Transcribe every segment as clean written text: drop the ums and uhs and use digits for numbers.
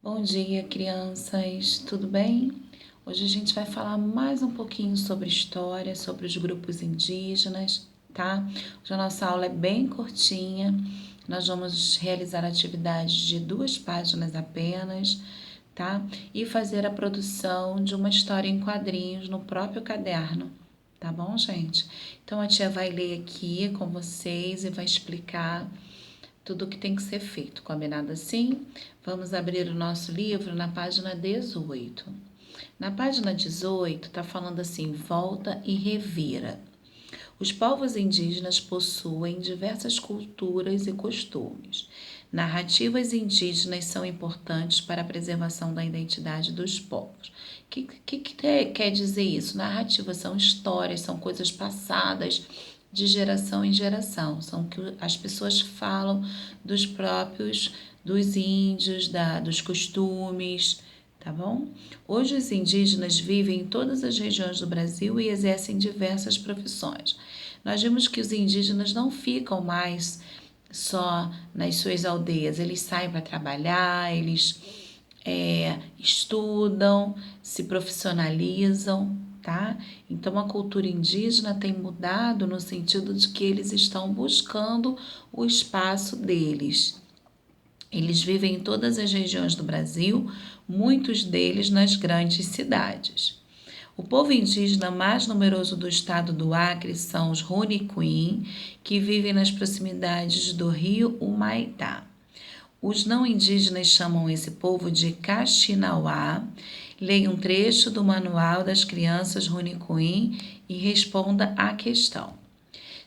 Bom dia, crianças, tudo bem? Hoje a gente vai falar mais um pouquinho sobre história, sobre os grupos indígenas, tá? Hoje a nossa aula é bem curtinha, nós vamos realizar atividades de 2 páginas apenas, tá? E fazer a produção de uma história em quadrinhos no próprio caderno, tá bom, gente? Então a tia vai ler aqui com vocês e vai explicar tudo o que tem que ser feito, combinado assim? Vamos abrir o nosso livro na página 18. Na página 18 está falando assim: volta e revira. Os povos indígenas possuem diversas culturas e costumes. Narrativas indígenas são importantes para a preservação da identidade dos povos. O que quer dizer isso? Narrativas são histórias, são coisas passadas de geração em geração. São que as pessoas falam dos índios, dos costumes, tá bom? Hoje os indígenas vivem em todas as regiões do Brasil e exercem diversas profissões. Nós vimos que os indígenas não ficam mais só nas suas aldeias, eles saem para trabalhar, eles estudam, se profissionalizam, tá? Então a cultura indígena tem mudado no sentido de que eles estão buscando o espaço deles. Eles vivem em todas as regiões do Brasil, muitos deles nas grandes cidades. O povo indígena mais numeroso do estado do Acre são os Runicuim, que vivem nas proximidades do rio Humaitá. Os não indígenas chamam esse povo de Kaxinawá. Leia um trecho do Manual das Crianças Runicuim e responda à questão.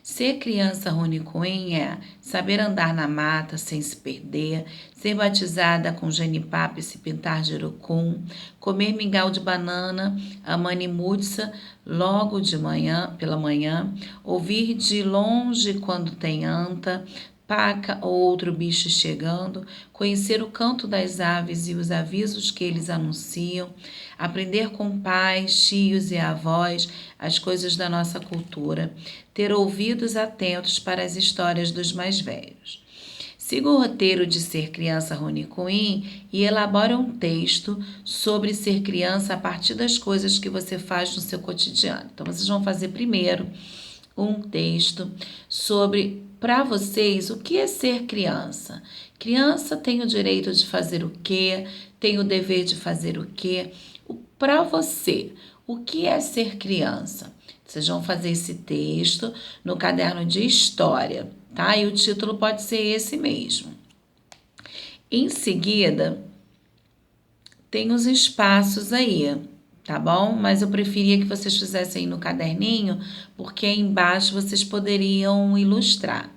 Ser criança Runicuim é saber andar na mata sem se perder, ser batizada com genipapo e se pintar de urucum, comer mingau de banana, a manimutsa logo de manhã, pela manhã, ouvir de longe quando tem anta, paca ou outro bicho chegando, conhecer o canto das aves e os avisos que eles anunciam, aprender com pais, tios e avós as coisas da nossa cultura, ter ouvidos atentos para as histórias dos mais velhos. Siga o roteiro de Ser Criança Runicuim e elabore um texto sobre ser criança a partir das coisas que você faz no seu cotidiano. Então, vocês vão fazer primeiro um texto sobre, para vocês, o que é ser criança. Criança tem o direito de fazer o quê? Tem o dever de fazer o quê? Para você, o que é ser criança? Vocês vão fazer esse texto no caderno de história, tá? E o título pode ser esse mesmo. Em seguida, tem os espaços aí, tá bom? Mas eu preferia que vocês fizessem no caderninho, porque aí embaixo vocês poderiam ilustrar,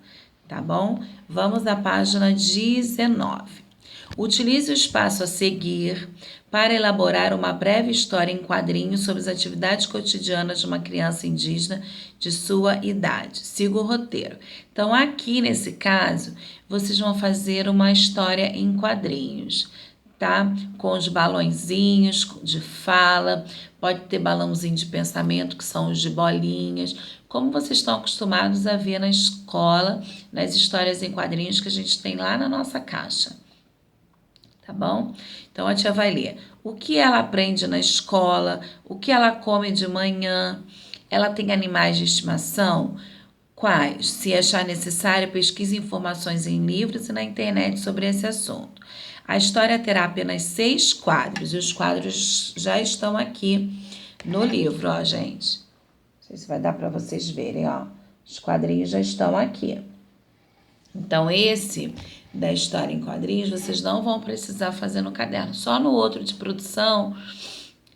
tá bom? Vamos à página 19. Utilize o espaço a seguir para elaborar uma breve história em quadrinhos sobre as atividades cotidianas de uma criança indígena de sua idade. Siga o roteiro. Então, aqui nesse caso, vocês vão fazer uma história em quadrinhos, tá? Com os balõezinhos de fala, pode ter balãozinho de pensamento, que são os de bolinhas, como vocês estão acostumados a ver na escola, nas histórias em quadrinhos que a gente tem lá na nossa caixa. Tá bom? Então a tia vai ler. O que ela aprende na escola? O que ela come de manhã? Ela tem animais de estimação? Quais? Se achar necessário, pesquise informações em livros e na internet sobre esse assunto. A história terá apenas 6 quadros e os quadros já estão aqui no livro, ó, gente. Não sei se vai dar para vocês verem, ó. Os quadrinhos já estão aqui. Então, esse da história em quadrinhos, vocês não vão precisar fazer no caderno, só no outro de produção,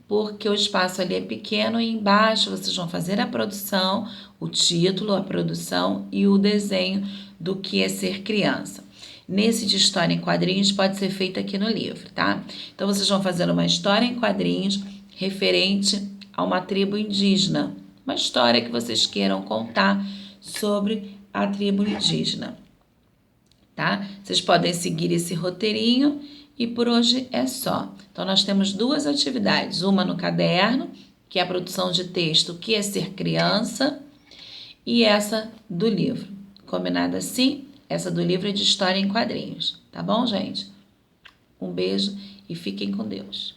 porque o espaço ali é pequeno e embaixo vocês vão fazer a produção, o título, a produção e o desenho do que é ser criança. Nesse de história em quadrinhos pode ser feito aqui no livro, tá? Então, vocês vão fazer uma história em quadrinhos referente a uma tribo indígena, uma história que vocês queiram contar sobre a tribo indígena. Tá? Vocês podem seguir esse roteirinho e por hoje é só. Então, nós temos 2 atividades, uma no caderno, que é a produção de texto, o que é ser criança, e essa do livro. Combinado assim? Essa do livro é de história em quadrinhos, tá bom, gente? Um beijo e fiquem com Deus.